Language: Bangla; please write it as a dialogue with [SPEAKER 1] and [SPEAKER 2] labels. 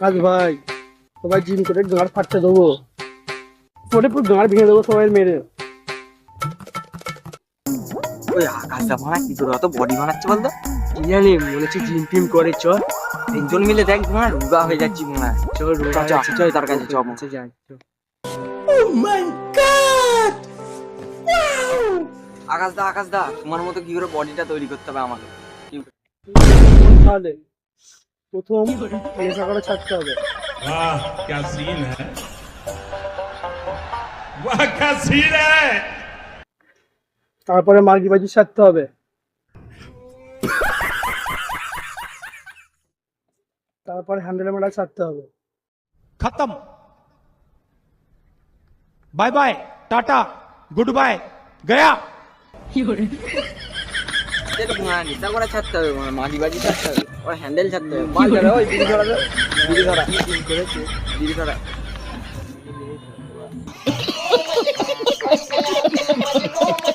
[SPEAKER 1] আজ ভাই সবাই জিম করে গাঁড় ফাটতে দেবো, পরে পুরো গাঁড় ভেঙে দেবো সবাই মেরে।
[SPEAKER 2] ওই আকাশটা মারা কি করে অত বডি বানাচ্ছে বলতো? কি জানি, মনে হচ্ছে জিম টিম করে। চ একজন মিলে দেখ না, রোগা হয়ে যাচ্ছি মনে হয়। চল চল তার কাছে, চল যাই। আকাশ দা তোমার মতো কি করে বডিটা তৈরি করতে হবে আমাকে?
[SPEAKER 1] তাহলে প্রথম নেশা করা ছাড়তে হবে,
[SPEAKER 3] वाह क्या सीन है। वाह क्या सीन है।
[SPEAKER 1] তারপরে মার্গিবাজি ছাড়তে হবে, তারপরে হ্যান্ডেল মারা ছাড়তে হবে।
[SPEAKER 4] खत्म। Bye bye tata good bye गया।
[SPEAKER 2] নেশা করা ছাড়তে হবে, মাঝিবাজি ছাড়তে হবে, ওর হ্যান্ডেল ছাড়তে হবে। মাল ধরে ওই বিড়ি ধরা, বিড়ি ধরা, বিড়ি ধরা।